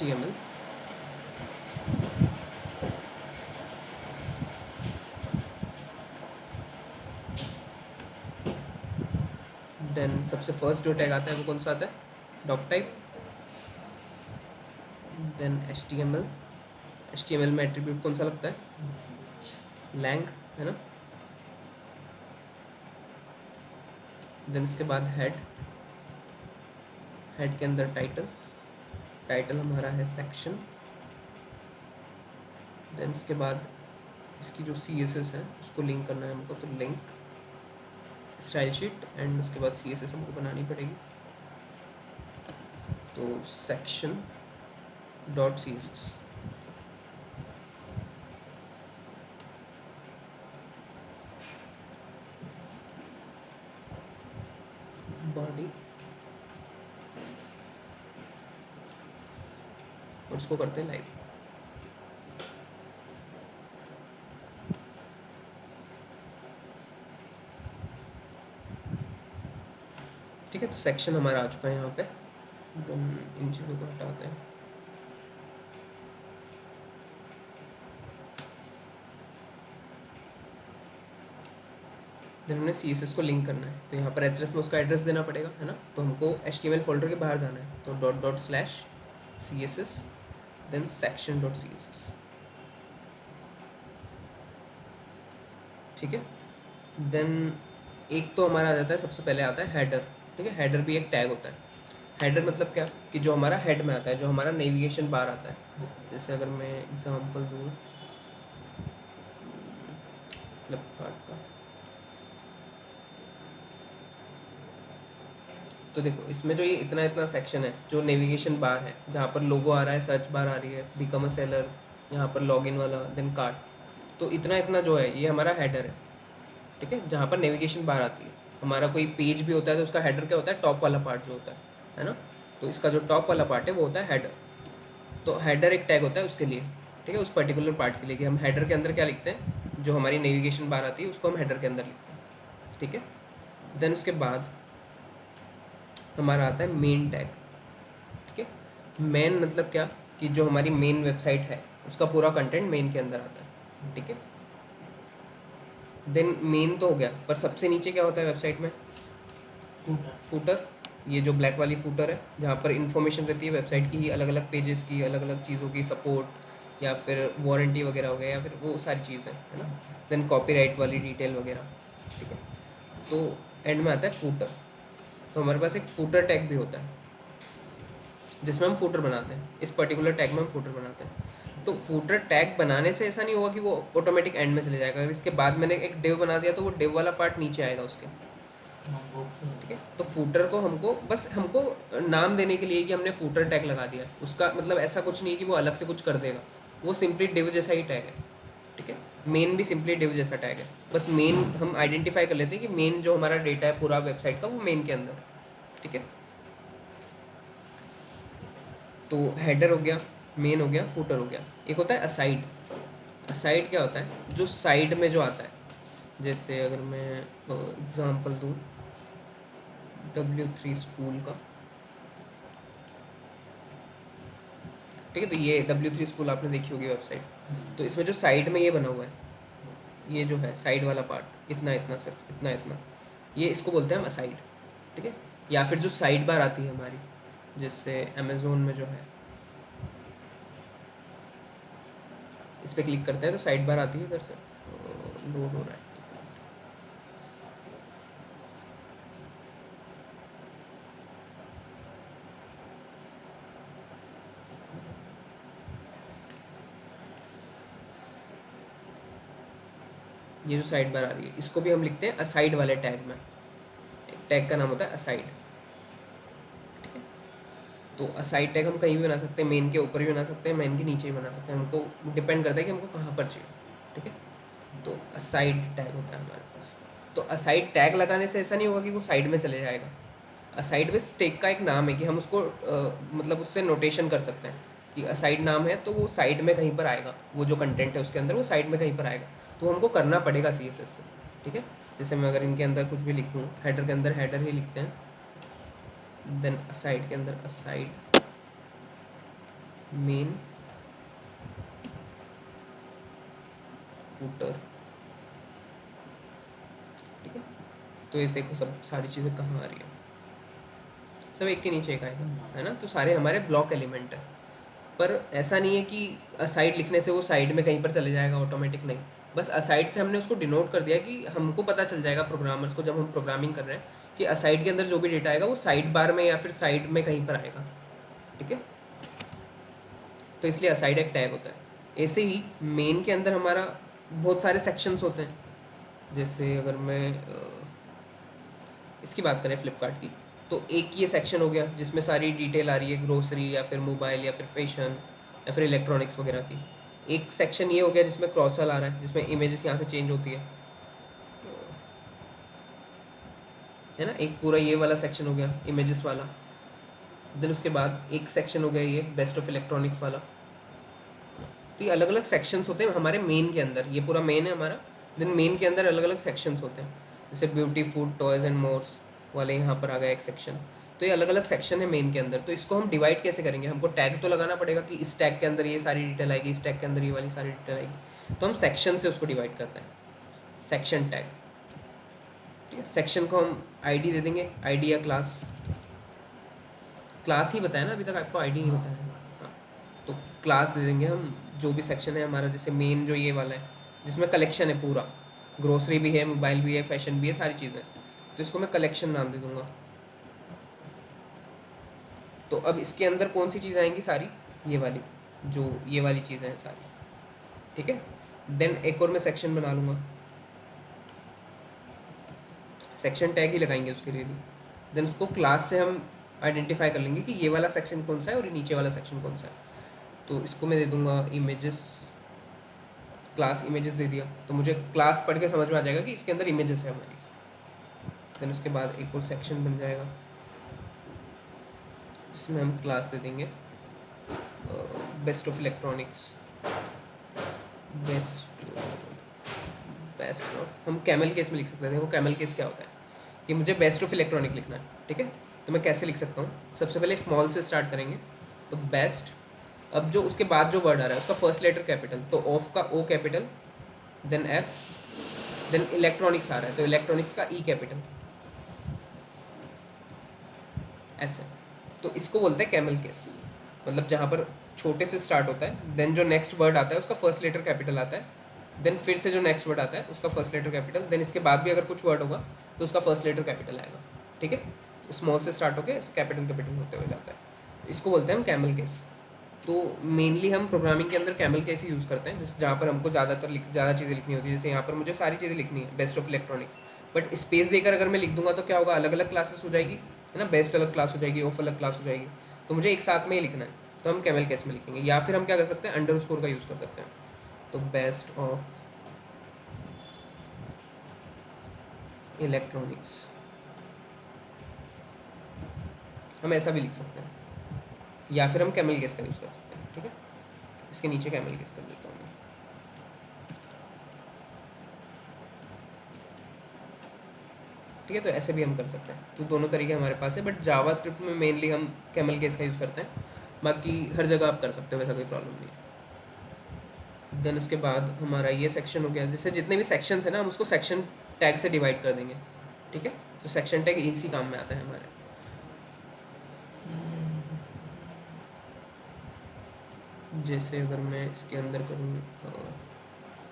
HTML, then सबसे first जो tag आता है वो कौन सा आता है, डॉक टाइप, देन HTML में एट्रीब्यूट कौन सा लगता है, लैंग, है ना। देन इसके बाद हेड के अंदर टाइटल हमारा है सेक्शन। देन इसके बाद इसकी जो CSS है उसको लिंक करना है हमको, तो लिंक स्टाइल शीट, एंड उसके बाद CSS हमको बनानी पड़ेगी, तो सेक्शन डॉट CSS। बॉडी, और उसको करते हैं लाइव। ठीक है, तो सेक्शन हमारा आ चुका है यहाँ पे। देन इन चीज़ों को हटाते हैं। देन हमने CSS को लिंक करना है, तो यहाँ पर एड्रेस में उसका एड्रेस देना पड़ेगा, है ना। तो हमको HTML फोल्डर के बाहर जाना है, तो ./CSS देन section.css। ठीक है, देन एक तो हमारा आ जाता है, सबसे पहले आता है हेडर। ठीक है, हेडर भी एक टैग होता है। हेडर मतलब क्या, कि जो हमारा हेड में आता है, जो हमारा नेविगेशन बार आता है। जैसे अगर मैं एग्जांपल दूँ फ्लिपकार्ट का, तो देखो इसमें जो ये इतना इतना सेक्शन है, जो नेविगेशन बार है, जहाँ पर लोगो आ रहा है, सर्च बार आ रही है, बिकम अ सेलर, यहाँ पर लॉगिन वाला, देन कार्ट, तो इतना इतना जो है ये हमारा हेडर है। ठीक है, जहाँ पर नेविगेशन बार आती है। हमारा कोई पेज भी होता है तो उसका हेडर क्या होता है, टॉप वाला पार्ट जो होता है ना। तो इसका जो टॉप वाला पार्ट है वो होता है हेडर। तो हेडर एक टैग होता है उसके लिए। ठीक है, उस पर्टिकुलर पार्ट के लिए, कि हम हेडर के अंदर क्या लिखते हैं, जो हमारी नेविगेशन बार आती है उसको हम हेडर के अंदर लिखते हैं। ठीक है, देन उसके बाद हमारा आता है मेन टैग। ठीक है, मेन मतलब क्या, कि जो हमारी मेन वेबसाइट है उसका पूरा कंटेंट मेन के अंदर आता है। ठीक है, देन मेन तो हो गया, पर सबसे नीचे क्या होता है वेबसाइट में, फूटर। ये जो ब्लैक वाली फूटर है, जहाँ पर इंफॉर्मेशन रहती है वेबसाइट की, अलग अलग पेजेस की, अलग अलग चीज़ों की, सपोर्ट या फिर वारंटी वगैरह हो गया, या फिर वो सारी चीज़ें, है ना। देन कॉपीराइट वाली डिटेल वगैरह। ठीक है, तो एंड में आता है फूटर। तो हमारे पास एक फूटर टैग भी होता है, जिसमें हम फूटर बनाते हैं। इस पर्टिकुलर टैग में हम फूटर बनाते हैं। तो फूटर टैग बनाने से ऐसा नहीं होगा कि वो ऑटोमेटिक एंड में चले जाएगा। अगर इसके बाद मैंने एक डिव बना दिया तो वो डिव वाला पार्ट नीचे आएगा उसके। ठीक है, तो फूटर को हमको नाम देने के लिए कि हमने फूटर टैग लगा दिया, उसका मतलब ऐसा कुछ नहीं है कि वो अलग से कुछ कर देगा। वो सिंपली डिव जैसा ही टैग है। ठीक है, मेन भी सिंपली डिव जैसा टैग है। बस मेन हम आइडेंटिफाई कर लेते हैं कि मेन जो हमारा डेटा है पूरा वेबसाइट का, वो मेन के अंदर है। ठीक है, तो हेडर हो गया, मेन हो गया, फूटर हो गया। एक होता है असाइड। असाइड क्या होता है, जो साइड में जो आता है। जैसे अगर मैं एग्जांपल दूँ W3 स्कूल का। ठीक है, तो ये W3 स्कूल आपने देखी होगी वेबसाइट। तो इसमें जो साइड में ये बना हुआ है, ये जो है साइड वाला पार्ट, इतना इतना, सिर्फ इतना इतना, ये इसको बोलते हैं हम असाइड। ठीक है, या फिर जो साइड बार आती है हमारी, जैसे अमेज़ोन में जो है, इस पर क्लिक करते हैं तो साइड बार आती है, इधर से लोड हो रहा है। ये जो साइड बार आ रही है, इसको भी हम लिखते हैं असाइड वाले टैग में। टैग का नाम होता है असाइड। ठीक है, तो असाइड टैग हम कहीं भी बना सकते हैं, मेन के ऊपर भी बना सकते हैं, मेन के नीचे भी बना सकते हैं, हमको डिपेंड करता है कि हमको कहाँ पर चाहिए। ठीक है, तो असाइड टैग होता है हमारे पास। तो असाइड टैग लगाने से ऐसा नहीं होगा कि वो साइड में चले जाएगा। असाइड बेस टैग का एक नाम है, कि हम उसको मतलब उससे नोटेशन कर सकते हैं कि असाइड नाम है, तो वो साइड में कहीं पर आएगा, वो जो कंटेंट है उसके अंदर वो साइड में कहीं पर आएगा। तो हमको करना पड़ेगा CSS से। ठीक है, जैसे मैं अगर इनके अंदर कुछ भी लिखूँ, हेडर के अंदर हेडर ही लिखते हैं, देन असाइड के अंदर असाइड, मेन फूटर, ठीक है। तो ये देखो सब सारी चीज़ें कहाँ आ रही है, सब एक के नीचे एक आएगा, है ना। तो सारे हमारे ब्लॉक एलिमेंट है। पर ऐसा नहीं है कि असाइड लिखने से वो साइड में कहीं पर चले जाएगा ऑटोमेटिक, नहीं। बस असाइड से हमने उसको डिनोट कर दिया कि हमको पता चल जाएगा प्रोग्रामर्स को, जब हम प्रोग्रामिंग कर रहे हैं, कि असाइड के अंदर जो भी डेटा आएगा वो साइड बार में या फिर साइड में कहीं पर आएगा, ठीक है। तो इसलिए असाइड एक टैग होता है। ऐसे ही मेन के अंदर हमारा बहुत सारे सेक्शंस होते हैं। जैसे अगर मैं इसकी बात करें फ्लिपकार्ट की, तो एक ये सेक्शन हो गया जिसमें सारी डिटेल आ रही है, ग्रोसरी या फिर मोबाइल या फिर फैशन या फिर इलेक्ट्रॉनिक्स वगैरह की। एक सेक्शन ये हो गया जिसमें क्रॉसल आ रहा है, जिसमें इमेजेस यहाँ से चेंज होती है ना। एक पूरा ये वाला सेक्शन हो गया इमेजेस वाला। देन उसके बाद एक सेक्शन हो गया ये बेस्ट ऑफ इलेक्ट्रॉनिक्स वाला। तो ये अलग अलग सेक्शंस होते हैं हमारे मेन के अंदर, ये पूरा मेन है हमारा। देन मेन के अंदर अलग अलग सेक्शंस होते हैं, जैसे beauty, food, toys and mores वाले यहाँ पर आ गया एक सेक्शन। तो ये अलग अलग सेक्शन है मेन के अंदर। तो इसको हम डिवाइड कैसे करेंगे, हमको टैग तो लगाना पड़ेगा कि इस टैग के अंदर ये सारी डिटेल आएगी, इस टैग के अंदर ये वाली सारी डिटेल आएगी। तो हम सेक्शन से उसको डिवाइड करते हैं, सेक्शन टैग, ठीक है। सेक्शन को हम आईडी दे देंगे, आईडी या क्लास। क्लास ही बताया ना अभी तक, आपको आईडी नहीं बताया। हाँ, तो क्लास दे देंगे हम जो भी सेक्शन है हमारा। जैसे मेन जो ये वाला है जिसमें कलेक्शन है पूरा, ग्रोसरी भी है, मोबाइल भी है, फैशन भी है, सारी चीज़ें, तो इसको मैं कलेक्शन नाम दे दूँगा। तो अब इसके अंदर कौन सी चीज़ें आएंगी, सारी ये वाली, जो ये वाली चीज़ें हैं सारी, ठीक है। देन एक और मैं सेक्शन बना लूँगा, सेक्शन टैग ही लगाएंगे उसके लिए भी। देन उसको क्लास से हम आइडेंटिफाई कर लेंगे कि ये वाला सेक्शन कौन सा है और ये नीचे वाला सेक्शन कौन सा है। तो इसको मैं दे दूँगा इमेजेस, क्लास इमेजेस दे दिया, तो मुझे क्लास पढ़ के समझ में आ जाएगा कि इसके अंदर इमेजेस है हमारी। देन उसके बाद एक और सेक्शन बन जाएगा जिसमें हम क्लास दे देंगे best of electronics, best best of, हम कैमल केस में लिख सकते हैं। देखो कैमल केस क्या होता है कि मुझे बेस्ट ऑफ इलेक्ट्रॉनिक लिखना है, ठीक है। तो मैं कैसे लिख सकता हूँ, सबसे पहले स्मॉल से स्टार्ट करेंगे, तो बेस्ट। अब जो उसके बाद जो वर्ड आ रहा है उसका फर्स्ट लेटर कैपिटल, तो ऑफ का O capital, then F, then electronics आ रहा है तो इलेक्ट्रॉनिक्स का ई कैपिटल, ऐसे। तो इसको बोलते हैं कैमल केस, मतलब जहाँ पर छोटे से स्टार्ट होता है, देन जो नेक्स्ट वर्ड आता है उसका फर्स्ट लेटर कैपिटल आता है, देन फिर से जो नेक्स्ट वर्ड आता है उसका फर्स्ट लेटर कैपिटल, देन इसके बाद भी अगर कुछ वर्ड होगा तो उसका फर्स्ट लेटर कैपिटल आएगा, ठीक है। स्मॉल से स्टार्ट होकर कैपिटल कैपिटल होते हुए जाता है, इसको बोलते हैं हम कैमल केस। तो मेनली हम प्रोग्रामिंग के अंदर कैमल केस ही यूज़ करते हैं, जिस जहाँ पर हमको ज़्यादा चीज़ें लिखनी होती है। जैसे यहाँ पर मुझे सारी चीज़ें लिखनी है best of electronics, but space देकर अगर मैं लिख दूंगा तो क्या होगा, अलग अलग क्लासेस हो जाएगी, है ना। बेस्ट अलग क्लास हो जाएगी, ऑफ अलग क्लास हो जाएगी, तो मुझे एक साथ में ही लिखना है। तो हम कैमल केस में लिखेंगे, या फिर हम क्या कर सकते हैं, अंडर स्कोर का यूज़ कर सकते हैं। तो बेस्ट ऑफ इलेक्ट्रॉनिक्स हम ऐसा भी लिख सकते हैं, या फिर हम कैमल केस का यूज़ कर सकते हैं, ठीक है। इसके नीचे कैमल केस कर देता हूँ मैं, ठीक है। तो ऐसे भी हम कर सकते हैं, तो दोनों तरीके हमारे पास है, बट जावा स्क्रिप्ट में मेनली हम कैमल केस का यूज़ करते हैं। बाकी हर जगह आप कर सकते हो, वैसा कोई प्रॉब्लम नहीं है। देन उसके बाद हमारा ये सेक्शन हो गया, जैसे जितने भी सेक्शंस है ना हम उसको सेक्शन टैग से डिवाइड कर देंगे, ठीक है। तो सेक्शन टैग इसी काम में आता है हमारे। जैसे अगर मैं इसके अंदर करूँ,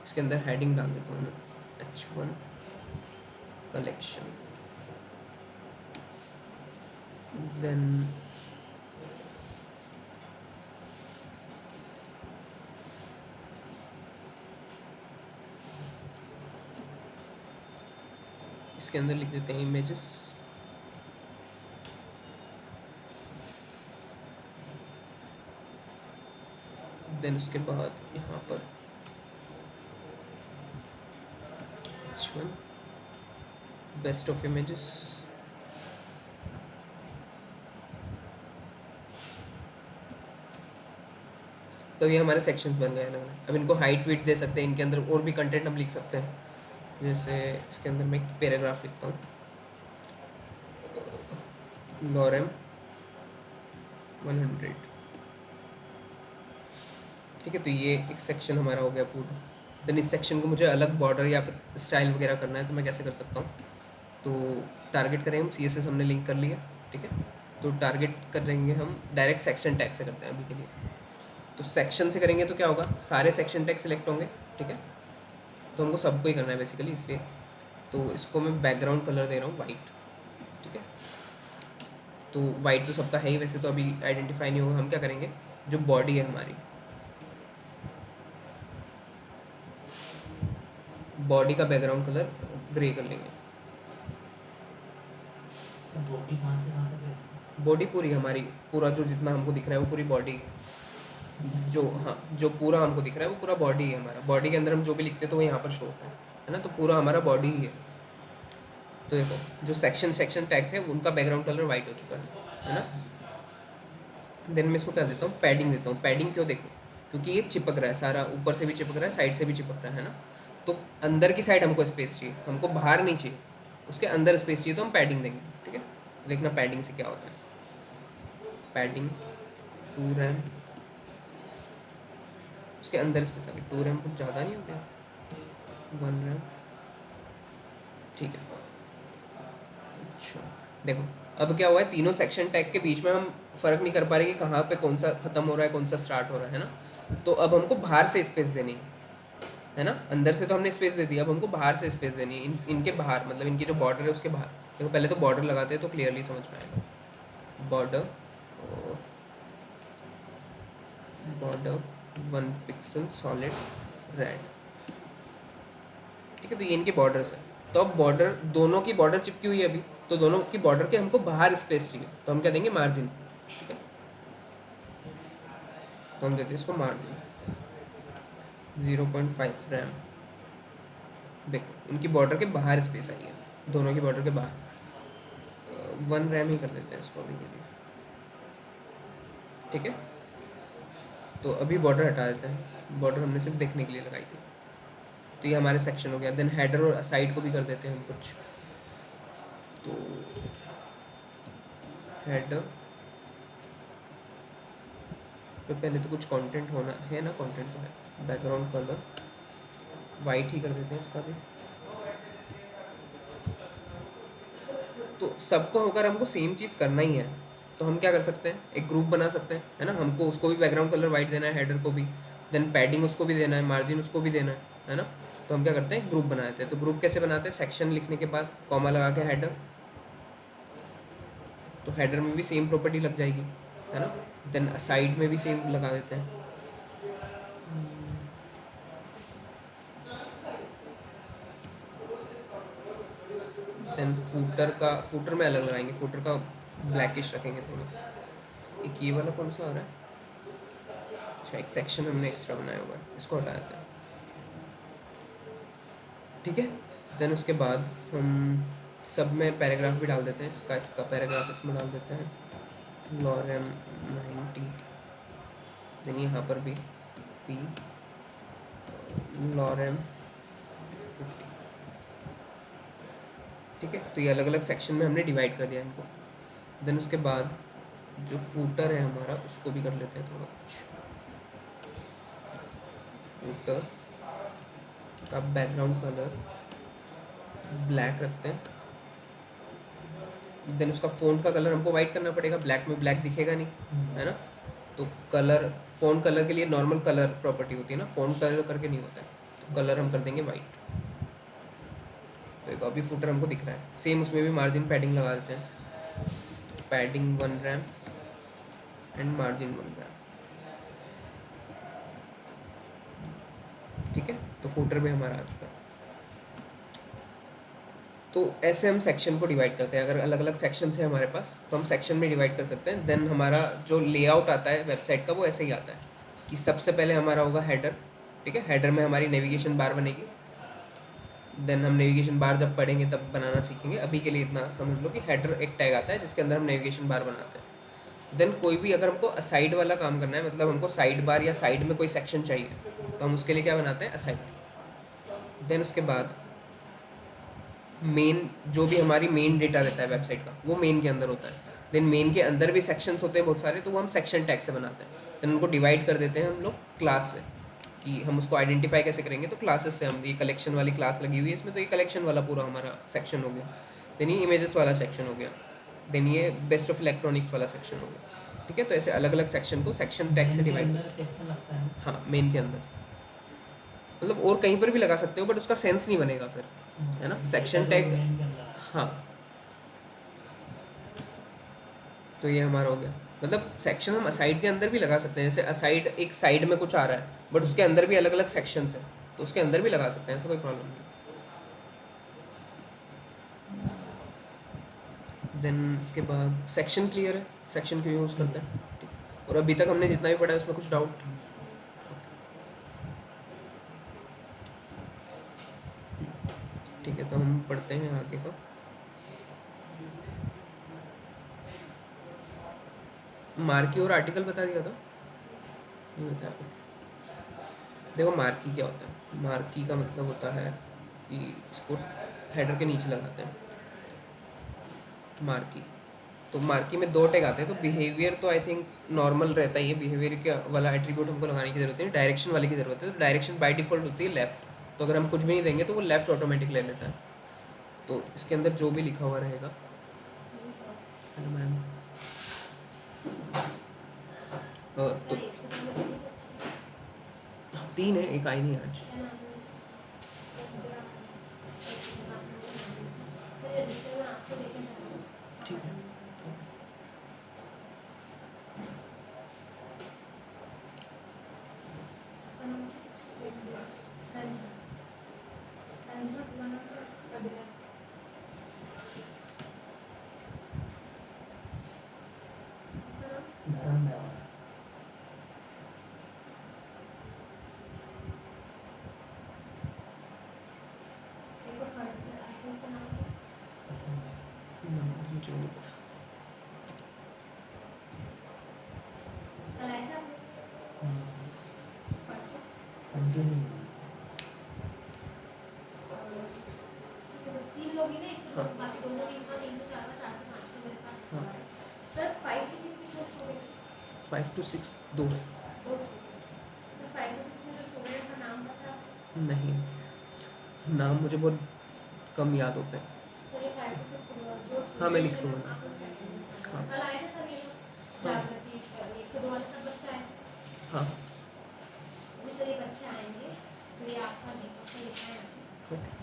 इसके अंदर हेडिंग डाल देता हूँ मैं, H1 कलेक्शन, देन इसके अंदर लिख देते हैं इमेजेस, देन उसके बाद यहाँ पर H1 बेस्ट ऑफ इमेजेस, तो ये हमारे सेक्शंस बन गए अलग अलग। अब इनको हाइट वेट दे सकते हैं, इनके अंदर और भी कंटेंट हम लिख सकते हैं। जैसे इसके अंदर मैं एक पैराग्राफ लिखता हूँ, लॉरेम 100, ठीक है, तो ये एक सेक्शन हमारा हो गया पूरा। देन इस सेक्शन को मुझे अलग बॉर्डर या फिर स्टाइल वगैरह करना है, तो मैं कैसे कर सकता हूँ? तो टारगेट करेंगे हम, CSS हमने लिंक कर लिया, ठीक है। तो टारगेट करेंगे हम डायरेक्ट सेक्शन टैग से करते हैं अभी के लिए। तो सेक्शन से करेंगे तो क्या होगा, सारे सेक्शन टैग सेलेक्ट होंगे, ठीक है। तो हमको सबको ही करना है बेसिकली, इसलिए तो इसको मैं बैकग्राउंड कलर दे रहा हूँ वाइट, ठीक है। तो वाइट तो सबका है ही वैसे, तो अभी आइडेंटिफाई नहीं होगा। हम क्या करेंगे, जो बॉडी है हमारी, बॉडी का बैकग्राउंड कलर ग्रे कर लेंगे। बॉडी कहाँ से कहाँ तक है? बॉडी पूरी हमारी, पूरा जो जितना हमको दिख रहा है वो पूरी बॉडी है। जो, हाँ, जो पूरा हमको दिख रहा है वो पूरा बॉडी है हमारा। बॉडी के अंदर हम जो भी लिखते हैं तो वो यहाँ पर शो होता है ना, तो पूरा हमारा बॉडी ही है। तो देखो जो सेक्शन टैग थे उनका बैकग्राउंड कलर वाइट हो चुका है ना। देन मैं इसको क्या देता हूँ, पैडिंग देता हूँ। पैडिंग क्यों, देखो क्योंकि ये चिपक रहा है सारा, ऊपर से भी चिपक रहा है, साइड से भी चिपक रहा है ना। तो अंदर की साइड हमको स्पेस चाहिए, हमको बाहर नहीं चाहिए, उसके अंदर स्पेस चाहिए, तो हम पैडिंग देंगे, ठीक है। देखना पैडिंग से क्या होता है। पैडिंग 2 रैम, उसके अंदर स्पेस आ गई। 2 रैम कुछ ज़्यादा नहीं हो गया, 1 रैम, ठीक है। अच्छा देखो अब क्या हुआ है, तीनों सेक्शन टैग के बीच में हम फ़र्क नहीं कर पा रहे कि कहाँ पे कौन सा ख़त्म हो रहा है, कौन सा स्टार्ट हो रहा है ना। तो अब हमको बाहर से स्पेस देनी है ना। अंदर से तो हमने स्पेस दे दी, अब हमको बाहर से स्पेस देनी है, इनके बाहर, मतलब इनकी जो बॉर्डर है उसके बाहर। देखो पहले तो बॉर्डर लगाते हैं तो क्लियरली समझ में आएगा। बॉर्डर 1 पिक्सल सॉलिड रेड, ठीक है। तो ये इनके बॉर्डर्स है। तो अब बॉर्डर, दोनों की बॉर्डर चिपकी हुई है अभी, तो दोनों की बॉर्डर के हमको बाहर स्पेस चाहिए, तो हम क्या देंगे, मार्जिन, ठीक है। तो हम देते हैं इसको मार्जिन 0.5 रैम। देखो इनकी बॉर्डर के बाहर स्पेस आई है, दोनों की बॉर्डर के बाहर। 1 रैम ही कर देते हैं इसको अभी के लिए, ठीक है। तो अभी बॉर्डर हटा देते हैं, बॉर्डर हमने सिर्फ देखने के लिए लगाई थी। तो ये हमारे सेक्शन हो गया। देन हेडर और साइड को भी कर देते हैं हम कुछ। तो हेडर तो पहले तो कुछ कंटेंट होना है ना, कंटेंट तो है। बैकग्राउंड कलर वाइट ही कर देते हैं इसका भी। तो सबको अगर हमको सेम चीज़ करना ही है तो हम क्या कर सकते हैं, एक ग्रुप बना सकते हैं, है ना। हमको उसको भी बैकग्राउंड कलर वाइट देना है, हेडर को भी, देन पैडिंग उसको भी देना है, मार्जिन उसको भी देना है ना। तो हम क्या करते हैं, ग्रुप बनाते हैं। तो ग्रुप कैसे बनाते हैं, सेक्शन लिखने के बाद कॉमा लगा के हेडर, तो हेडर में भी सेम प्रॉपर्टी लग जाएगी, है ना। देन साइड में भी सेम लगा देते हैं। देन फूटर में अलग लगाएंगे, फूटर का ब्लैकिश रखेंगे थोड़ा। एक ये वाला कौन सा हो रहा है, अच्छा एक सेक्शन हमने एक्स्ट्रा बनाया हुआ है, इसको हटा देते हैं, ठीक है। देन उसके बाद हम सब में पैराग्राफ भी डाल देते हैं, इसका पैराग्राफ इसमें डाल देते हैं, लॉरेम 90। देन यहाँ पर भी पी लॉरेम 50, ठीक है। तो ये अलग अलग सेक्शन में हमने डिवाइड कर दिया इनको। देन उसके बाद जो फूटर है हमारा उसको भी कर लेते हैं थोड़ा कुछ। फूटर का बैकग्राउंड कलर ब्लैक रखते हैं। देन उसका फ़ॉन्ट का कलर हमको वाइट करना पड़ेगा, ब्लैक में ब्लैक दिखेगा नहीं, है ना। तो कलर, फ़ॉन्ट कलर के लिए नॉर्मल कलर प्रॉपर्टी होती है ना, फ़ॉन्ट कलर करके नहीं होता है। तो कलर हम कर देंगे वाइट। तो एक अभी फुटर हमको दिख रहा है, सेम उसमें भी मार्जिन पैडिंग लगा देते हैं। Padding 1 RAM and margin 1 RAM, ठीक है। तो फुटर भी हमारा आ चुका है। तो ऐसे हम सेक्शन को डिवाइड करते हैं। अगर अलग अलग सेक्शन है हमारे पास तो हम सेक्शन में डिवाइड कर सकते हैं। देन हमारा जो लेआउट आता है वेबसाइट का वो ऐसे ही आता है कि सबसे पहले हमारा होगा हेडर, ठीक है। हेडर में हमारी नेविगेशन बार बनेगी। देन हम नेविगेशन बार जब पढ़ेंगे तब बनाना सीखेंगे, अभी के लिए इतना समझ लो कि हेडर एक टैग आता है जिसके अंदर हम नेविगेशन बार बनाते हैं। देन कोई भी अगर हमको असाइड वाला काम करना है, मतलब हमको साइड बार या साइड में कोई सेक्शन चाहिए, तो हम उसके लिए क्या बनाते हैं, असाइड। देन उसके बाद मेन, जो भी हमारी मेन डेटा रहता है वेबसाइट का वो मेन के अंदर होता है। देन मेन के अंदर भी सेक्शंस होते हैं बहुत सारे, तो वो हम सेक्शन टैग से बनाते हैं। देन उनको डिवाइड कर देते हैं हम लोग क्लास से, कि हम उसको आइडेंटिफाई कैसे करेंगे, तो क्लासेस से हम, ये कलेक्शन वाली क्लास लगी हुई है इसमें, तो ये कलेक्शन वाला पूरा हमारा सेक्शन हो गया। देन ये इमेजेस वाला सेक्शन हो गया। देन ये बेस्ट ऑफ इलेक्ट्रॉनिक्स वाला सेक्शन हो गया। ठीक है, तो ऐसे अलग अलग सेक्शन को सेक्शन टैग से मेन के डिवाइड। अंदर सेक्शन लगता है ना। हाँ, मेन के अंदर, मतलब और कहीं पर भी लगा सकते हो बट उसका सेंस नहीं बनेगा फिर, है ना, सेक्शन डेटा तो टैग। मेन के अंदर। हाँ, तो ये हमारा हो गया। मतलब सेक्शन हम असाइड के अंदर भी लगा सकते हैं, जैसे असाइड एक साइड में कुछ आ रहा है बट उसके अंदर भी अलग अलग सेक्शंस है, तो उसके अंदर भी लगा सकते हैं, ऐसा कोई प्रॉब्लम नहीं। देन इसके बाद सेक्शन क्लियर है, सेक्शन क्यों यूज़ करते हैं, ठीक। और अभी तक हमने जितना भी पढ़ा है उसमें कुछ डाउट? ठीक है, तो हम पढ़ते हैं आगे का। मार्की और आर्टिकल बता दिया था, नहीं बताया? देखो मार्की क्या होता है, मार्की का मतलब होता है कि इसको हेडर के नीचे लगाते हैं मार्की। तो मार्की में दो टैग आते हैं, तो बिहेवियर तो आई थिंक नॉर्मल रहता ही है, बिहेवियर के वाला एट्रीब्यूट हमको लगाने की जरूरत नहीं, डायरेक्शन वाले की ज़रूरत है। तो डायरेक्शन बाय डिफ़ॉल्ट होती है लेफ़्ट, तो अगर हम कुछ भी नहीं देंगे तो वो लेफ़्ट ऑटोमेटिक ले लेता है। तो इसके अंदर जो भी लिखा हुआ रहेगा, हेलो मैम, तो 3 है, एक आई नहीं आज। ठीक है, धर्म है। नाम तो मुझे नहीं पता। कंटिन्यू। तीन लोग ही ना, एक से हाँ। बाकी दोनों तीन का, तीन से चार का, चार से पाँच का मेरे पास हाँ। है। सर 5 to 6 में जो स्टूडेंट 5 to 6 दो दो स्टूडेंट, 5 to 6 में जो स्टूडेंट का नाम पता है? नहीं, नाम मुझे बहुत कम याद होते हैं। सर ये 5 to 6 जो हाँ, मैं लिख student दूंगा। आप लोग कहते हैं। हाँ। कल आए थे सर ये लोग, जागृति, एक से दो वाले सब बच्चे आए थे। हाँ, अभी सर ये बच्चे आएंगे तो ये आपका दीपक से लिखा है। ओके।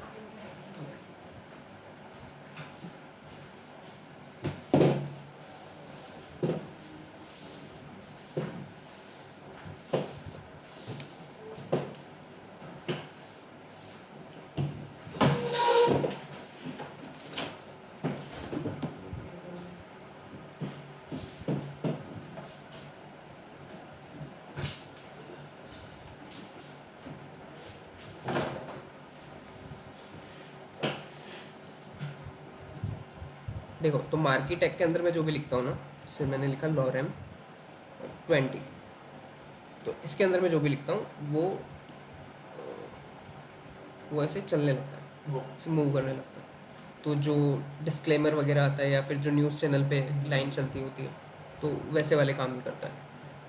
देखो, तो मार्की टैग के अंदर मैं जो भी लिखता हूँ ना, जैसे मैंने लिखा लॉरेम 20, तो इसके अंदर मैं जो भी लिखता हूँ वो ऐसे चलने लगता है, वो ऐसे मूव करने लगता है। तो जो डिस्क्लेमर वगैरह आता है या फिर जो न्यूज़ चैनल पे लाइन चलती होती है, तो वैसे वाले काम ही करता है।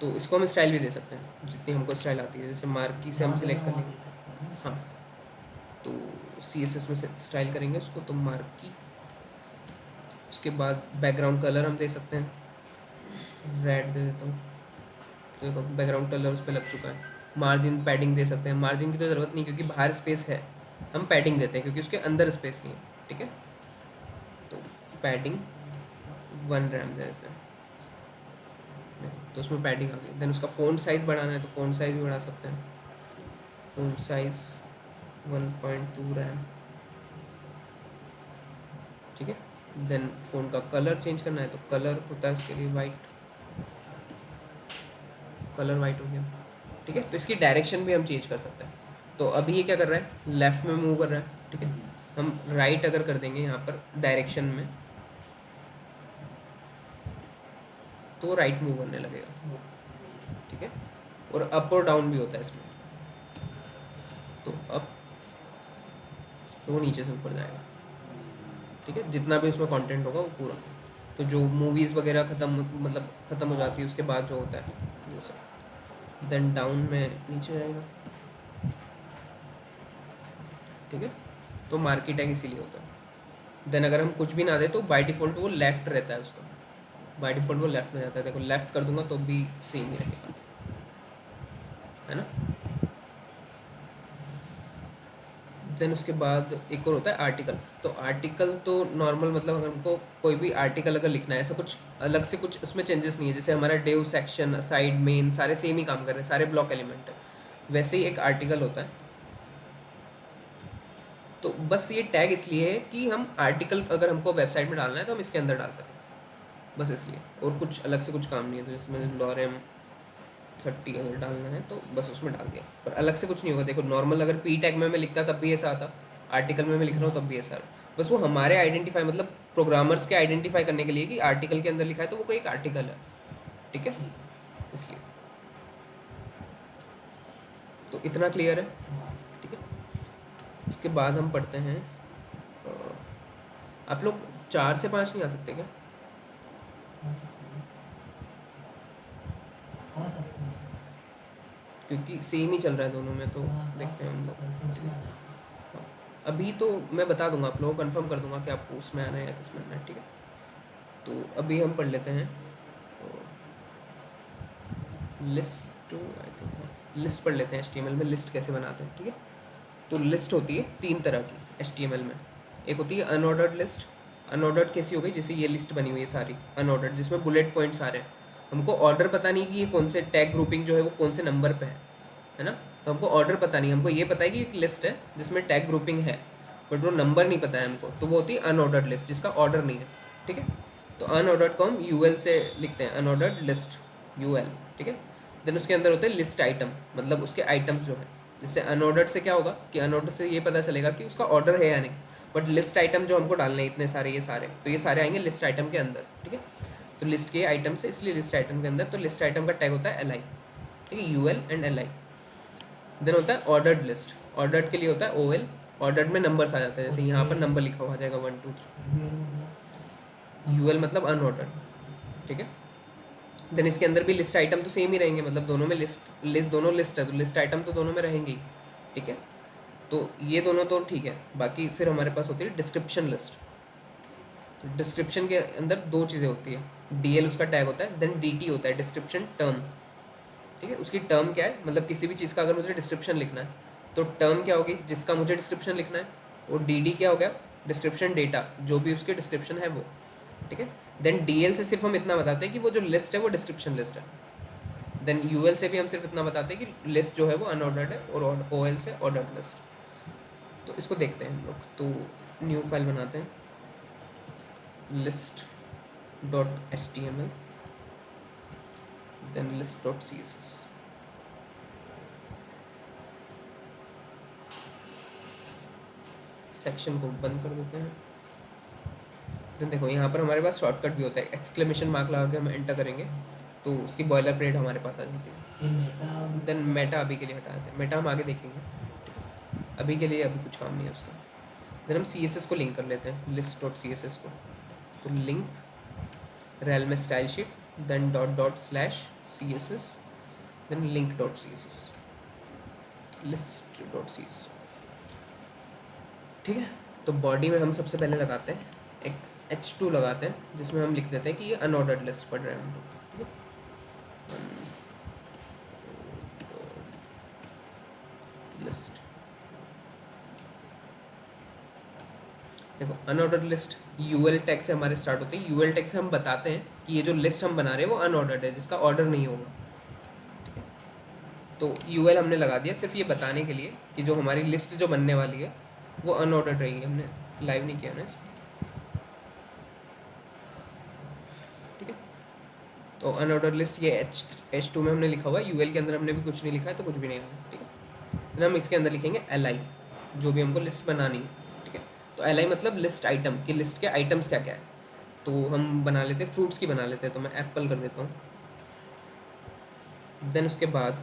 तो इसको हम स्टाइल भी दे सकते हैं जितनी हमको स्टाइल आती है, जैसे मार्की से हम सिलेक्ट करने दे सकते हैं ना। हाँ, तो CSS में से स्टाइल करेंगे उसको, तो मार्की। उसके बाद बैकग्राउंड कलर हम दे सकते हैं, रेड दे देता हूँ। तो देखो बैकग्राउंड कलर उस पर लग चुका है। मार्जिन पैडिंग दे सकते हैं, मार्जिन की तो ज़रूरत नहीं क्योंकि बाहर स्पेस है, हम पैडिंग देते हैं क्योंकि उसके अंदर स्पेस नहीं है। ठीक है, तो पैडिंग 1 रैम दे देते हैं, तो उसमें पैडिंग आ गई। देन उसका फ़ॉन्ट साइज़ बढ़ाना है तो फ़ॉन्ट साइज़ भी बढ़ा सकते हैं, फ़ॉन्ट साइज़ 1.2 रैम। ठीक है, देन फ़ोन का कलर चेंज करना है तो कलर होता है उसके लिए वाइट, कलर वाइट हो गया। ठीक है, तो इसकी डायरेक्शन भी हम चेंज कर सकते हैं। तो अभी ये क्या कर रहा है, लेफ़्ट में मूव कर रहा है। ठीक है, हम राइट अगर कर देंगे यहाँ पर डायरेक्शन में तो राइट मूव करने लगेगा। ठीक है, और अप और डाउन भी होता है इसमें, तो अप तो वो नीचे से ऊपर जाएगा। ठीक है, जितना भी उसमें कंटेंट होगा वो पूरा, तो जो मूवीज़ वगैरह ख़त्म हो जाती है उसके बाद जो होता है वो सब। देन डाउन में नीचे जाएगा, ठीक है। तो मार्केट टैग इसीलिए होता है। देन अगर हम कुछ भी ना दे तो बाय डिफ़ॉल्ट वो लेफ्ट रहता है उसका, बाय डिफ़ॉल्ट वो लेफ्ट में जाता है। देखो लेफ्ट कर दूंगा तो भी सेम ही रहेगा, है ना। देन उसके बाद एक और होता है आर्टिकल। तो आर्टिकल तो नॉर्मल, मतलब अगर हमको कोई भी आर्टिकल अगर लिखना है, ऐसा कुछ अलग से कुछ उसमें चेंजेस नहीं है। जैसे हमारा डेव, सेक्शन, साइड, मेन सारे सेम ही काम कर रहे हैं, सारे ब्लॉक एलिमेंट है, वैसे ही एक आर्टिकल होता है। तो बस ये टैग इसलिए है कि हम आर्टिकल अगर हमको वेबसाइट में डालना है तो हम इसके अंदर डाल सकें, बस इसलिए, और कुछ अलग से कुछ काम नहीं है। तो इसमें लॉरेम 30 अगर डालना है तो बस उसमें डाल दिया, पर अलग से कुछ नहीं होगा। देखो नॉर्मल अगर पी टैग में मैं लिखता तब भी ऐसा आता, आर्टिकल में मैं लिख रहा हूँ तब भी ऐसा आता। बस वो हमारे आइडेंटिफाई, मतलब प्रोग्रामर्स के आइडेंटिफाई करने के लिए कि आर्टिकल के अंदर लिखा है तो वो कोई एक आर्टिकल है, ठीक है, इसलिए। तो इतना क्लियर है, ठीक है। इसके बाद हम पढ़ते हैं, आप लोग 4 से 5 नहीं आ सकते क्या? आ सकते हैं, आ सकते हैं। क्योंकि सेम ही चल रहा है दोनों में, तो हाँ, आ देखते हैं हम सकते हैं, लोग। कल से उसमें आ जाएंगे। हाँ, अभी तो मैं बता दूंगा आप लोगों को, कंफर्म कर दूंगा कि आपको उसमें आना है या किस में आना है, ठीक है। तो अभी हम पढ़ लेते हैं लिस्ट, आई थिंक लिस्ट पढ़ लेते हैं। HTML में लिस्ट कैसे बनाते हैं, ठीक है। तो लिस्ट होती है 3 तरह की HTML में। एक होती है अनऑर्डर्ड लिस्ट। अनऑर्डर्ड कैसी हो गई, जैसे ये लिस्ट बनी हुई है सारी अनऑर्डर्ड, जिसमें बुलेट पॉइंट्स आ रहे हैं। हमको ऑर्डर पता नहीं कि ये कौन से टैग ग्रुपिंग जो है वो कौन से नंबर पे है ना। तो हमको ऑर्डर पता नहीं, हमको ये पता है कि एक लिस्ट है जिसमें टैग ग्रुपिंग है, बट वो नंबर नहीं पता है हमको, तो वो होती है अनऑर्डर्ड लिस्ट जिसका ऑर्डर नहीं है, ठीक है। तो अनऑर्डर्ड को हम UL से लिखते हैं, अनऑर्डर्ड लिस्ट, UL, ठीक है। देन उसके अंदर होते हैं लिस्ट आइटम, मतलब उसके आइटम्स जो है। जैसे अनऑर्डर्ड से क्या होगा कि अनऑर्डर से ये पता चलेगा कि उसका ऑर्डर है या नहीं, बट लिस्ट आइटम जो हमको डालने हैं इतने सारे, ये सारे, तो ये सारे आएंगे लिस्ट आइटम के अंदर, ठीक है। तो लिस्ट के आइटम से, इसलिए लिस्ट आइटम के अंदर। तो लिस्ट आइटम का टैग होता है LI, ठीक है, UL एंड LI। देन होता है ऑर्डर्ड लिस्ट। ऑर्डर्ड के लिए होता है OL। ऑर्डर्ड में नंबर्स आ जाते हैं, जैसे यहाँ पर नंबर लिखा हुआ आ जाएगा 1 2 3। UL मतलब अनऑर्डर्ड, ठीक है। देन इसके अंदर भी लिस्ट आइटम तो सेम ही रहेंगे, मतलब दोनों में लिस्ट दोनों लिस्ट है, तो लिस्ट आइटम तो दोनों में रहेंगे ही, ठीक है। तो ये दोनों तो ठीक है। बाकी फिर हमारे पास होती है डिस्क्रिप्शन लिस्ट। तो डिस्क्रिप्शन के अंदर 2 चीज़ें होती है, DL उसका टैग होता है, देन DT होता है डिस्क्रिप्शन टर्म, ठीक है। उसकी टर्म क्या है, मतलब किसी भी चीज़ का अगर मुझे डिस्क्रिप्शन लिखना है तो टर्म क्या होगी जिसका मुझे डिस्क्रिप्शन लिखना है, और DD क्या हो गया, डिस्क्रिप्शन डेटा, जो भी उसके डिस्क्रिप्शन है वो, ठीक है। देन DL से सिर्फ हम इतना बताते हैं कि वो जो लिस्ट है वो डिस्क्रिप्शन लिस्ट है। देन UL से भी हम सिर्फ इतना बताते हैं कि लिस्ट जो है वो अनऑर्डर्ड है, और OL से ऑर्डर्ड लिस्ट। तो इसको देखते हैं हम लोग। तो न्यू फाइल बनाते हैं, list.html, देन list.css। सेक्शन को बंद कर देते हैं। देन देखो यहाँ पर हमारे पास शॉर्टकट भी होता है, एक्सक्लेमेशन मार्क लगा के हम एंटर करेंगे तो उसकी बॉयलर प्लेट हमारे पास आ जाती है। ये मेटा देन मेटा अभी के लिए हटा देते हैं, मेटा हम आगे देखेंगे, अभी के लिए अभी कुछ काम नहीं है उसका। देन हम CSS को लिंक कर लेते हैं, list.css को। तो लिंक रेल में style sheet, then //CSS, then link.css, list.css, ठीक है। तो बॉडी में हम सबसे पहले लगाते हैं एक H2 लगाते हैं, जिसमें हम लिख देते हैं कि ये अनऑर्डर्ड लिस्ट पढ़ रहे हैं हम लोग, ठीक है। लिस्ट, देखो अनऑर्डर्ड लिस्ट UL टैग से हमारे स्टार्ट होते हैं। UL टैग से हम बताते हैं कि ये जो लिस्ट हम बना रहे हैं वो अनऑर्डर्ड है, जिसका ऑर्डर नहीं होगा, ठीक है। तो UL हमने लगा दिया सिर्फ ये बताने के लिए कि जो हमारी लिस्ट जो बनने वाली है वो अनऑर्डर्ड रहेगी। हमने लाइव नहीं किया ना इसको, ठीक है। तो अनऑर्डर्ड लिस्ट ये H2 में हमने लिखा हुआ है, UL के अंदर हमने भी कुछ नहीं लिखा है, तो कुछ भी नहीं आया, ठीक है। फिर हम इसके अंदर लिखेंगे LI, जो भी हमको लिस्ट बनानी है, ठीक है। तो LI मतलब लिस्ट आइटम, कि लिस्ट के आइटम्स क्या क्या है। तो हम बना लेते हैं, फ्रूट्स की बना लेते हैं, तो मैं एप्पल कर देता हूँ। देन उसके बाद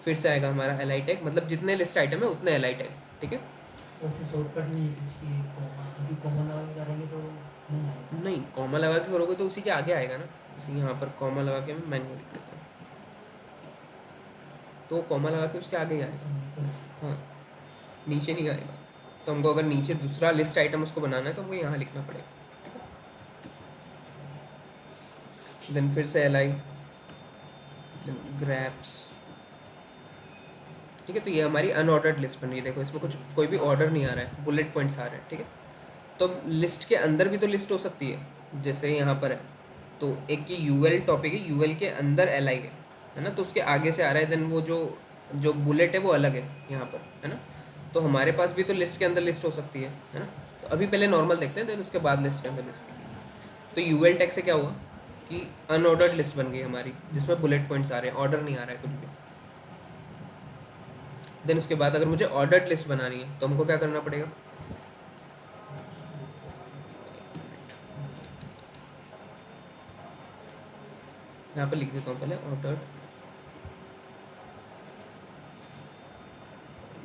फिर से आएगा हमारा LI टैग, मतलब जितने लिस्ट आइटम है उतने LI टैग, ठीक है। वैसे शॉर्टकट नहीं है कुछ की कॉमा, अभी कॉमा लगा के करेंगे तो नहीं आएगा। नहीं, कॉमा लगा के करोगे तो उसी के आगे आएगा ना, उसी यहाँ पर कॉमा लगा के मैं मैंगो लिख लेता हूँ। तो कॉमा लगा के उसके आगे ही आएगा। हाँ, नीचे नहीं आएगा। तो हमको अगर नीचे दूसरा लिस्ट आइटम उसको बनाना है तो हमको यहाँ लिखना पड़ेगा, ठीक है। देन फिर से li, देन ग्रैप्स, ठीक है। तो ये हमारी अनऑर्डर्ड लिस्ट बन रही है। देखो इसमें कुछ कोई भी ऑर्डर नहीं आ रहा है, बुलेट पॉइंट्स आ रहे हैं, ठीक है। तो लिस्ट के अंदर भी तो लिस्ट हो सकती है, जैसे यहाँ पर है। तो एक ये यूएल टॉपिक है, यूएल के अंदर li है ना, तो उसके आगे से आ रहा है। देन वो जो जो बुलेट है वो अलग है यहाँ पर, है ना। तो हमारे पास भी तो लिस्ट के अंदर लिस्ट हो सकती है ना। तो अभी पहले नॉर्मल देखते हैं, देन उसके बाद लिस्ट के अंदर लिस्ट। तो यूएल टैग से क्या हुआ कि अनऑर्डर्ड लिस्ट बन गई हमारी, जिसमें बुलेट पॉइंट्स आ रहे हैं, ऑर्डर नहीं आ रहा है कुछ भी। देन उसके बाद अगर मुझे ऑर्डर्ड लिस्ट बनानी है तो हमको क्या करना पड़ेगा, यहाँ पर लिख देता हूँ पहले ऑर्डर्ड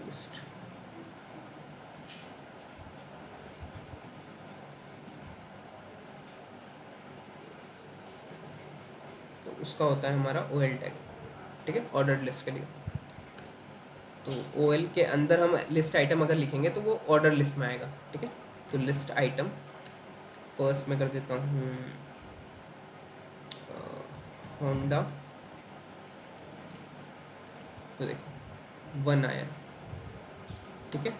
लिस्ट। तो उसका होता है हमारा OL टैग, ठीक है, ऑर्डर्ड लिस्ट के लिए। तो OL के अंदर हम लिस्ट आइटम अगर लिखेंगे तो वो ऑर्डर लिस्ट में आएगा, ठीक है। तो लिस्ट आइटम फर्स्ट में कर देता हूँ होंडा। तो देखो 1 आया, ठीक है।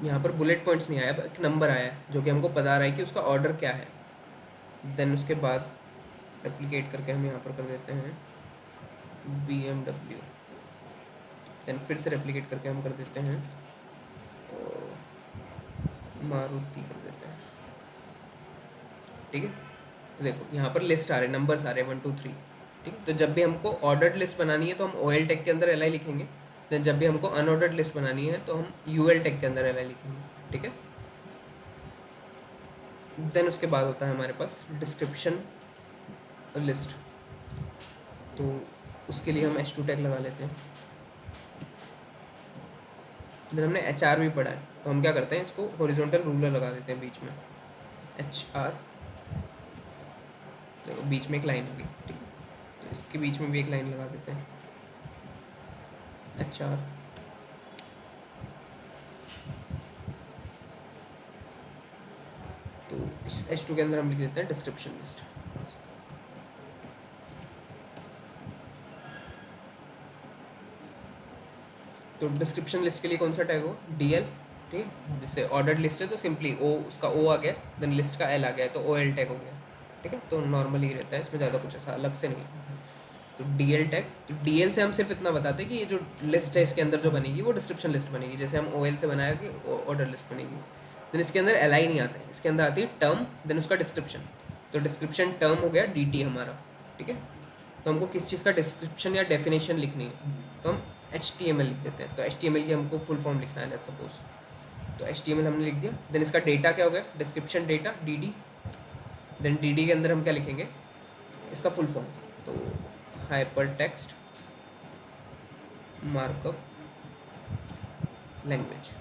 यहाँ पर बुलेट पॉइंट्स नहीं आया, एक नंबर आया है जो कि हमको बता रहा है कि उसका ऑर्डर क्या है। देन उसके बाद रेप्लिकेट करके हम यहाँ पर कर देते हैं BMW। देन फिर से रेप्लिकेट करके हम कर देते हैं मारुति कर देते हैं, ठीक है। तो देखो यहाँ पर लिस्ट आ रहे, नंबर्स आ रहे हैं 1 2 3, ठीक है। तो जब भी हमको ऑर्डर्ड लिस्ट बनानी है तो हम OL टैग के अंदर li लिखेंगे। देन जब भी हमको अनऑर्डर्ड लिस्ट बनानी है तो हम UL टैग के अंदर li लिखेंगे, ठीक है। देन उसके बाद होता है हमारे पास डिस्क्रिप्शन लिस्ट। तो उसके लिए हम h2 टैग लगा लेते हैं। देन हमने HR भी पढ़ा है, तो हम क्या करते हैं, इसको हॉरिजॉन्टल रूलर लगा देते हैं बीच में, HR। तो बीच में एक लाइन होगी, ठीक है। तो इसके बीच में भी एक लाइन लगा देते हैं HR। तो इस H2 के अंदर हम लिख देते हैं डिस्क्रिप्शन लिस्ट। तो डिस्क्रिप्शन लिस्ट के लिए कौन सा टैग हो, DL, ठीक है। जैसे ऑर्डर्ड लिस्ट है तो सिंपली O, उसका O आ गया, देन लिस्ट का L आ गया, तो OL टैग हो गया, ठीक है। तो नॉर्मली रहता है, इसमें ज़्यादा कुछ ऐसा अलग से नहीं है। तो DL टैग, तो DL से हम सिर्फ इतना बताते हैं कि ये जो लिस्ट है इसके अंदर जो बनेगी वो डिस्क्रिप्शन लिस्ट बनेगी, जैसे हम OL से बनाया कि ऑर्डर लिस्ट बनेगी। देन इसके अंदर LI नहीं आता है, इसके अंदर आती है टर्म, देन उसका डिस्क्रिप्शन। तो डिस्क्रिप्शन टर्म हो गया DT हमारा, ठीक है। तो हमको किस चीज़ का डिस्क्रिप्शन या डेफिनेशन लिखनी है तो हम HTML लिख देते हैं। तो HTML की हमको फुल फॉर्म लिखना है, लेट्स सपोज। तो HTML हमने लिख दिया। देन इसका डेटा क्या हो गया, description data DD। Then DD के अंदर हम क्या लिखेंगे, इसका फुल फॉर्म। तो हाइपर टेक्स्ट मार्कअप लैंग्वेज।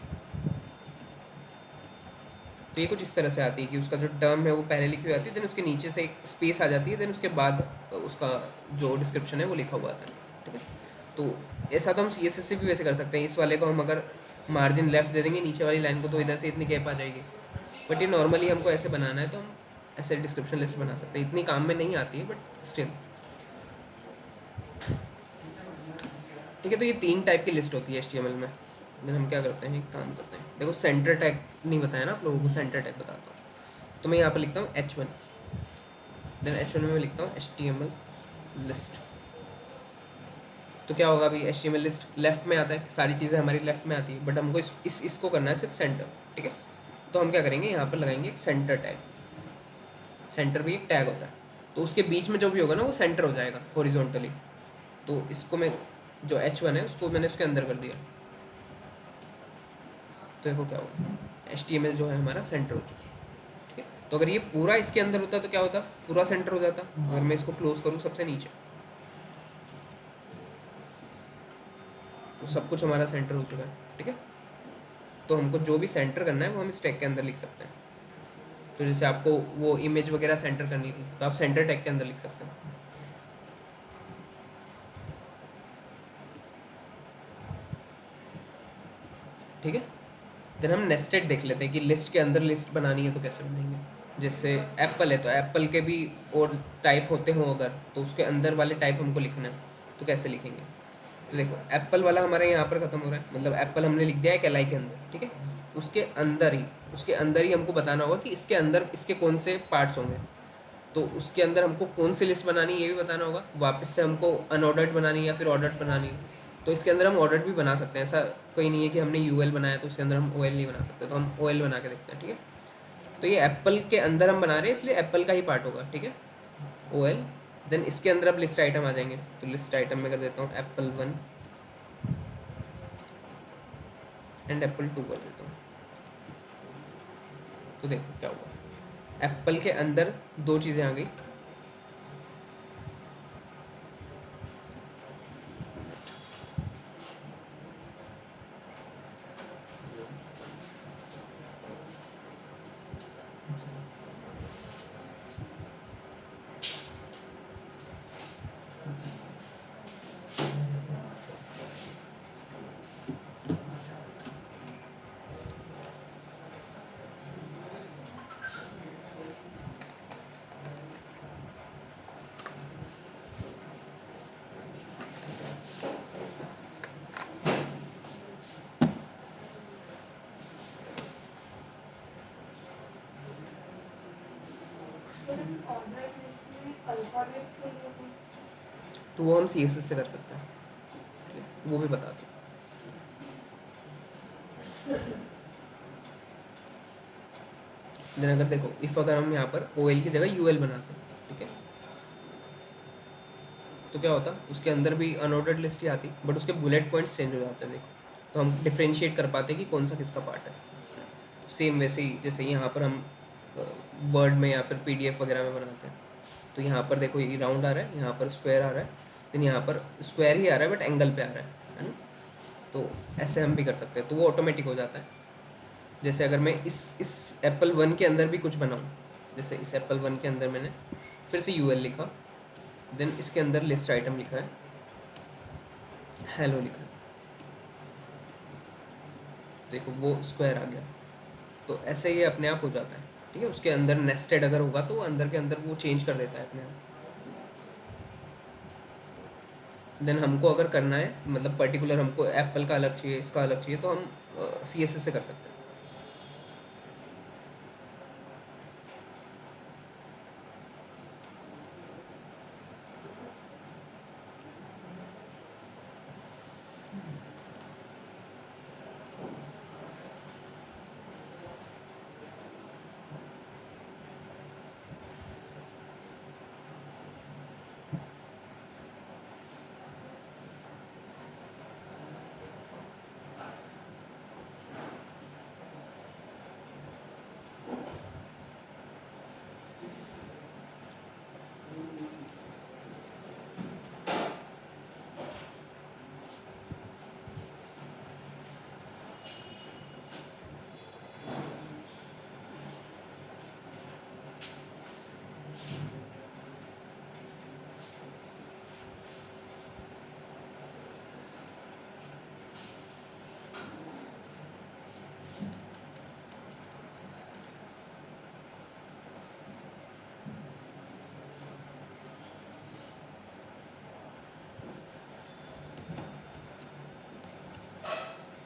तो ये कुछ इस तरह से आती है कि उसका जो टर्म है वो पहले लिखी हुई आती है, देन उसके नीचे से एक स्पेस आ जाती है, देन उसके बाद उसका जो डिस्क्रिप्शन है वो लिखा हुआ आता है, ठीक है। तो ऐसा तो हम CSS से भी वैसे कर सकते हैं। इस वाले को हम अगर मार्जिन लेफ्ट दे देंगे नीचे वाली लाइन को तो इधर से इतनी गैप आ जाएगी। बट ये नॉर्मली हमको ऐसे बनाना है तो हम ऐसे डिस्क्रिप्शन लिस्ट बना सकते हैं। इतनी काम में नहीं आती है बट स्टिल, ठीक है। तो ये 3 टाइप की लिस्ट होती है HTML में। देन हम क्या करते हैं, एक काम करते हैं, देखो सेंटर टैग नहीं बताया ना आप लोगों को, सेंटर टैग बताता हूँ। तो मैं यहाँ पर लिखता हूँ H1। देन H1 में मैं लिखता हूँ HTML लिस्ट। तो क्या होगा, अभी HTML लिस्ट लेफ्ट में आता है, सारी चीज़ें हमारी लेफ्ट में आती है, बट हमको इसको करना है सिर्फ सेंटर, ठीक है। तो हम क्या करेंगे, यहाँ पर लगाएंगे एक सेंटर टैग। सेंटर भी एक टैग होता है, तो उसके बीच में जो भी होगा ना वो सेंटर हो जाएगा हॉरिजॉन्टली। तो इसको मैं जो H1 है उसको मैंने उसके अंदर कर दिया। तो देखो क्या होगा, HTML जो है हमारा सेंटर हो चुका है, ठीक है। तो अगर ये पूरा इसके अंदर होता तो क्या होता, पूरा सेंटर हो जाता। अगर मैं इसको क्लोज करूँ सबसे नीचे तो सब कुछ हमारा सेंटर हो चुका है, ठीक है। तो हमको जो भी सेंटर करना है वो हम इस टैग के अंदर लिख सकते हैं। तो जैसे आपको वो इमेज वगैरह सेंटर करनी थी तो आप सेंटर टैग के अंदर लिख सकते हैं। ठीक है। देन हम नेस्टेड देख लेते हैं कि लिस्ट के अंदर लिस्ट बनानी है तो कैसे बनाएंगे। जैसे एप्पल है तो एप्पल के भी और टाइप होते हों अगर, तो उसके अंदर वाले टाइप हमको लिखना है तो कैसे लिखेंगे। तो देखो एप्पल वाला हमारे यहाँ पर ख़त्म हो रहा है, मतलब एप्पल हमने लिख दिया है कैलाई के अंदर, ठीक है। उसके अंदर ही हमको बताना होगा कि इसके अंदर इसके कौन से पार्ट्स होंगे। तो उसके अंदर हमको कौन सी लिस्ट बनानी है ये भी बताना होगा। वापस से हमको अनऑर्डर्ड बनानी है या फिर ऑर्डर्ड बनानी है। तो इसके अंदर हम ऑर्डर्ड भी बना सकते हैं, ऐसा कोई नहीं है कि हमने यूएल बनाया तो उसके अंदर हम ओएल नहीं बना सकते, तो हम ओएल बना के देखते हैं, ठीक है। तो ये एप्पल के अंदर हम बना रहे हैं इसलिए एप्पल का ही पार्ट होगा, ठीक है, ओएल। देन इसके अंदर अब लिस्ट आइटम आ जाएंगे, तो लिस्ट आइटम में कर देता हूँ एप्पल 1 एंड एप्पल 2 कर देता हूँ। तो देखो क्या हुआ, एप्पल के अंदर दो चीज़ें आ गई। ऑर्डर लिस्ट में अल्फाबेट चाहिए तो तो वो हम CSS से कर सकते हैं, ठीक है? वो भी बता दो। देन अगर देखो इफ़ अगर हम यहाँ पर OL की जगह UL बनाते हैं, ठीक है, तो क्या होता, उसके अंदर भी अनऑर्डर्ड लिस्ट ही आती बट उसके बुलेट पॉइंट्स चेंज हो जाते हैं। देखो तो हम डिफ्रेंशिएट कर पाते हैं कि कौन सा किसका पार्ट है। सेम वैसे ही जैसे यहाँ पर हम वर्ड में या फिर PDF वगैरह में बनाते हैं, तो यहाँ पर देखो ये राउंड आ रहा है, यहाँ पर स्क्वायर आ रहा है, देन यहाँ पर स्क्वायर ही आ रहा है बट एंगल पे आ रहा है ना। तो ऐसे हम भी कर सकते हैं, तो वो ऑटोमेटिक हो जाता है। जैसे अगर मैं इस एप्पल 1 के अंदर भी कुछ बनाऊँ, जैसे इस एप्पल 1 के अंदर मैंने फिर से UL लिखा, देन इसके अंदर लिस्ट आइटम लिखा है, हेलो लिखा है, देखो वो स्क्वायर आ गया। तो ऐसे ये अपने आप हो जाता है, ठीक है। उसके अंदर नेस्टेड अगर होगा तो अंदर के अंदर वो चेंज कर देता है अपने आप। देन हमको अगर करना है मतलब पर्टिकुलर हमको एप्पल का अलग चाहिए, इसका अलग चाहिए, तो हम CSS से कर सकते हैं।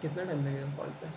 कितना टाइम लगेगा कॉल पे?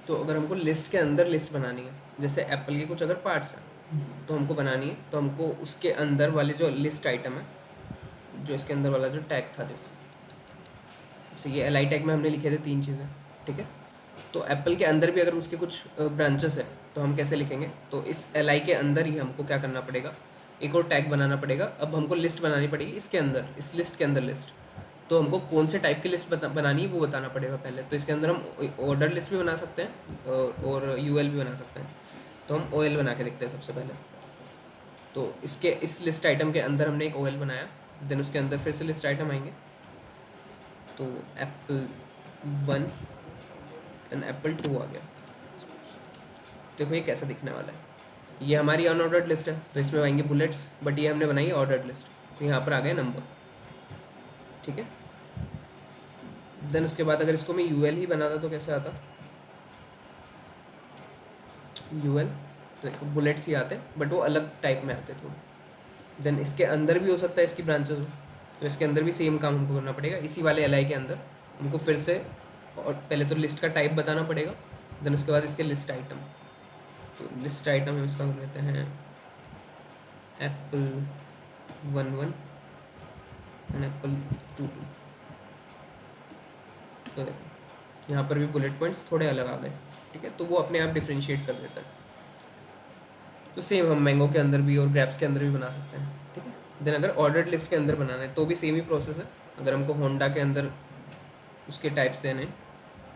तो अगर हमको लिस्ट के अंदर लिस्ट बनानी है, जैसे एप्पल के कुछ अगर पार्ट्स हैं तो हमको बनानी है, तो हमको उसके अंदर वाले जो लिस्ट आइटम है, जो इसके अंदर वाला जो टैग था, जैसे ये एल आई टैग में हमने लिखे थे 3 चीज़ें, ठीक है। तो एप्पल के अंदर भी अगर उसके कुछ ब्रांचेस है तो हम कैसे लिखेंगे, तो इस एल आई के अंदर ही हमको क्या करना पड़ेगा, एक और टैग बनाना पड़ेगा। अब हमको लिस्ट बनानी पड़ेगी इसके अंदर, इस लिस्ट के अंदर लिस्ट, तो हमको कौन से टाइप की लिस्ट बनानी है वो बताना पड़ेगा पहले। तो इसके अंदर हम ऑर्डर लिस्ट भी बना सकते हैं और यूएल भी बना सकते हैं। तो हम ओएल बना के देखते हैं सबसे पहले। तो इसके इस लिस्ट आइटम के अंदर हमने एक ओएल बनाया, देन उसके अंदर फिर से लिस्ट आइटम आएंगे, तो एप्पल 1 देन एप्पल 2 आ गया। देखो ये कैसा दिखने वाला है, ये हमारी अनऑर्डर्ड लिस्ट है तो इसमें आएंगे बुलेट्स, बट ये हमने बनाई है ऑर्डर्ड लिस्ट, तो यहाँ पर आ गए नंबर, ठीक है। देन उसके बाद अगर इसको मैं यूएल ही बनाता तो कैसे आता, यूएल, तो देखो बुलेट्स ही आते बट वो अलग टाइप में आते थोड़े। देन इसके अंदर भी हो सकता है इसकी ब्रांचेस हो, तो इसके अंदर भी सेम काम हमको करना पड़ेगा। इसी वाले एल आई के अंदर हमको फिर से, और पहले तो लिस्ट का टाइप बताना पड़ेगा, देन उसके बाद इसके लिस्ट आइटम। तो लिस्ट आइटम हम इसका कर लेते हैं एप्पल 1 एंड एप्पल 2। तो देखो यहाँ पर भी बुलेट पॉइंट्स थोड़े अलग आ गए, ठीक है, तो वो अपने आप डिफ्रेंशिएट कर देता है। तो सेम हम मैंगो के अंदर भी और ग्रैप्स के अंदर भी बना सकते हैं, ठीक है। देन अगर ऑर्डर्ड लिस्ट के अंदर बनाना है तो भी सेम ही प्रोसेस है। अगर हमको होंडा के अंदर उसके टाइप्स देने हैं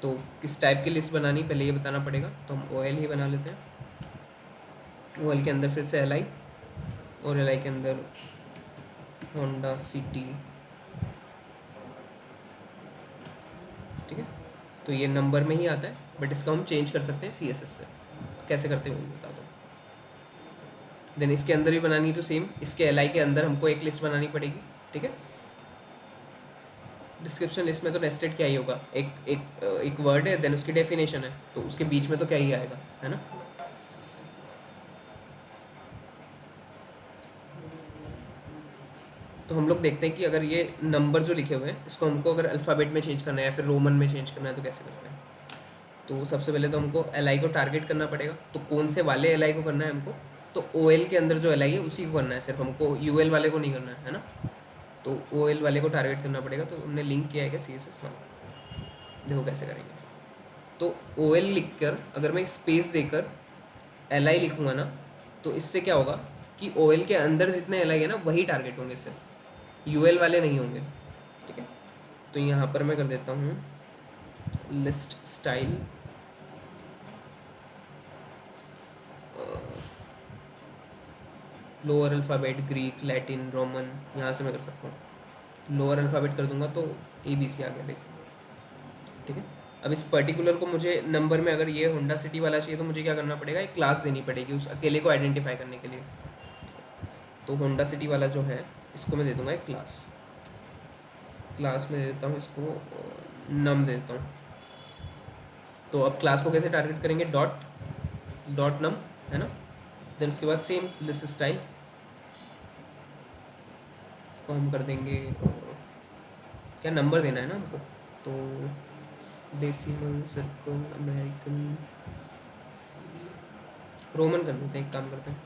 तो किस टाइप की लिस्ट बनानी पहले ये बताना पड़ेगा, तो हम ओएल ही बना लेते हैं। ओएल के अंदर फिर से एल आई, और एल आई के अंदर होंडा सिटी, ठीक है। तो ये नंबर में ही आता है बट इसका हम चेंज कर सकते हैं CSS से, कैसे करते हैं वो भी बता दो। देन इसके अंदर भी बनानी है तो सेम, इसके एल आई के अंदर हमको एक लिस्ट बनानी पड़ेगी, ठीक है। डिस्क्रिप्शन लिस्ट में तो नेस्टेड क्या ही होगा, एक वर्ड है देन उसकी डेफिनेशन है, तो उसके बीच में तो क्या ही आएगा, है ना। तो हम लोग देखते हैं कि अगर ये नंबर जो लिखे हुए हैं इसको हमको अगर अल्फ़ाबेट में चेंज करना है या फिर रोमन में चेंज करना है तो कैसे करते हैं। तो सबसे पहले तो हमको एल आई को टारगेट करना पड़ेगा, तो कौन से वाले एल आई को करना है हमको, तो ओ एल के अंदर जो एल आई है उसी को करना है, सिर्फ हमको यू एल वाले को नहीं करना है ना। तो ओ एल वाले को टारगेट करना पड़ेगा। तो हमने लिंक किया है क्या CSS, हाँ, देखो कैसे करेंगे। तो ओ एल लिख कर अगर मैं स्पेस देकर एल आई लिखूँगा ना, तो इससे क्या होगा कि ओ एल के अंदर जितने एल आई है ना वही टारगेट होंगे, सिर्फ यू एल वाले नहीं होंगे, ठीक है। तो यहाँ पर मैं कर देता हूँ list style lower alphabet, Greek, Latin, Roman, यहाँ से मैं कर सकता हूँ। लोअर अल्फ़ाबेट कर दूंगा तो ABC आ गया, देखो, ठीक है। अब इस पर्टिकुलर को मुझे नंबर में अगर ये होंडा सिटी वाला चाहिए तो मुझे क्या करना पड़ेगा, एक क्लास देनी पड़ेगी उस अकेले को आइडेंटिफाई करने के लिए। तो होंडा सिटी वाला जो है इसको मैं दे दूँगा एक क्लास में दे देता हूँ, इसको नम दे देता हूँ। तो अब क्लास को कैसे टारगेट करेंगे, डॉट नम, है ना। देन उसके बाद सेम लिस्ट स्टाइल को हम कर देंगे, क्या नंबर देना है ना हमको, तो डेसिमल, सर्कल, अमेरिकन, रोमन कर देते हैं, एक काम करते हैं।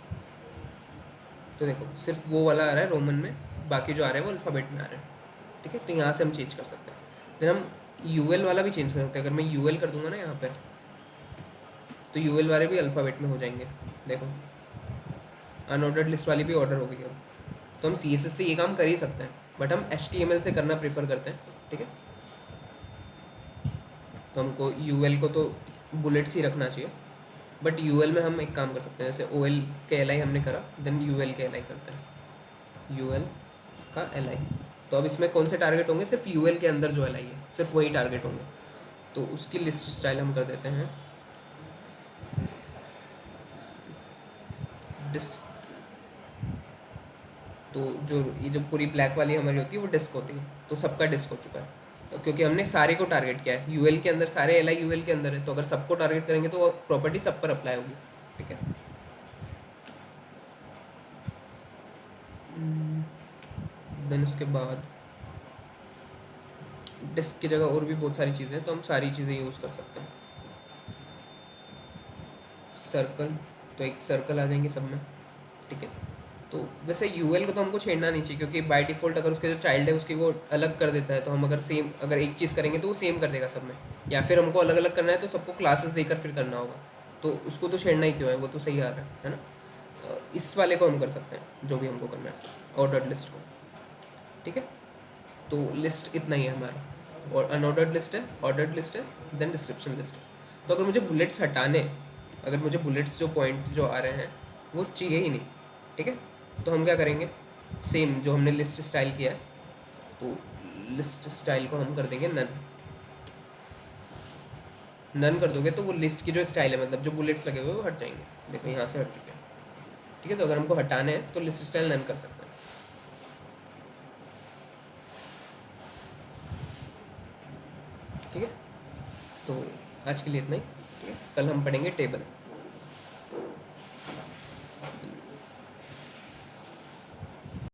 तो देखो सिर्फ वो वाला आ रहा है रोमन में, बाकी जो आ रहा है वो अल्फ़ाबेट में आ रहा है, ठीक है। तो यहाँ से हम चेंज कर सकते हैं। देन हम यूएल वाला भी चेंज कर सकते हैं। अगर मैं यूएल कर दूंगा ना यहाँ पे, तो यूएल वाले भी अल्फ़ाबेट में हो जाएंगे, देखो अनऑर्डर्ड लिस्ट वाली भी ऑर्डर हो गई अब। तो हम CSS से ये काम कर ही सकते हैं, बट हम HTML से करना प्रेफर करते हैं, ठीक है। तो हमको UL को तो बुलेट्स ही रखना चाहिए, बट UL में हम एक काम कर सकते हैं, जैसे OL के LI हमने करा, देन UL के LI करते हैं, UL का LI। तो अब इसमें कौन से टारगेट होंगे, सिर्फ UL के अंदर जो LI है सिर्फ वही टारगेट होंगे। तो उसकी लिस्ट स्टाइल हम कर देते हैं डिस्क। तो ये जो पूरी ब्लैक वाली हमारी होती है वो डिस्क होती है, तो सबका डिस्क हो चुका है। तो क्योंकि हमने सारे को टारगेट किया है, यूएल के अंदर सारे एल आई यूएल के अंदर है, तो अगर सबको टारगेट करेंगे तो वो प्रॉपर्टी सब पर अप्लाई होगी, ठीक है। देन उसके बाद डिस्क की जगह और भी बहुत सारी चीज़ें हैं, तो हम सारी चीज़ें यूज़ कर सकते हैं। सर्कल, तो एक सर्कल आ जाएंगे सब में, ठीक है। तो वैसे यूएल को तो हमको छेड़ना नहीं चाहिए, क्योंकि बाय डिफ़ॉल्ट अगर उसके जो चाइल्ड है उसकी वो अलग कर देता है, तो हम अगर सेम अगर एक चीज़ करेंगे तो वो सेम कर देगा सब में, या फिर हमको अलग अलग करना है तो सबको क्लासेस देकर फिर करना होगा, तो उसको तो छेड़ना ही क्यों है, वो तो सही आ रहा है ना। इस वाले को हम कर सकते हैं जो भी हमको करना है, ऑर्डर्ड लिस्ट को, ठीक है। तो लिस्ट इतना ही है हमारा, और अनऑर्डर्ड लिस्ट है, ऑर्डर्ड लिस्ट है, देन डिस्क्रिप्शन लिस्ट है। तो अगर मुझे बुलेट्स हटाने, अगर मुझे बुलेट्स जो पॉइंट जो आ रहे हैं वो चाहिए ही नहीं, ठीक है, तो हम क्या करेंगे, सेम जो हमने लिस्ट स्टाइल किया है, तो लिस्ट स्टाइल को हम कर देंगे नन। नन कर दोगे तो वो लिस्ट की जो स्टाइल है, मतलब जो बुलेट्स लगे हुए वो हट जाएंगे, देखो यहाँ से हट चुके हैं, ठीक है। तो अगर हमको हटाने हैं तो लिस्ट स्टाइल नन कर सकते हैं, ठीक है। तो आज के लिए इतना ही, ठीक है। कल हम पढ़ेंगे टेबल।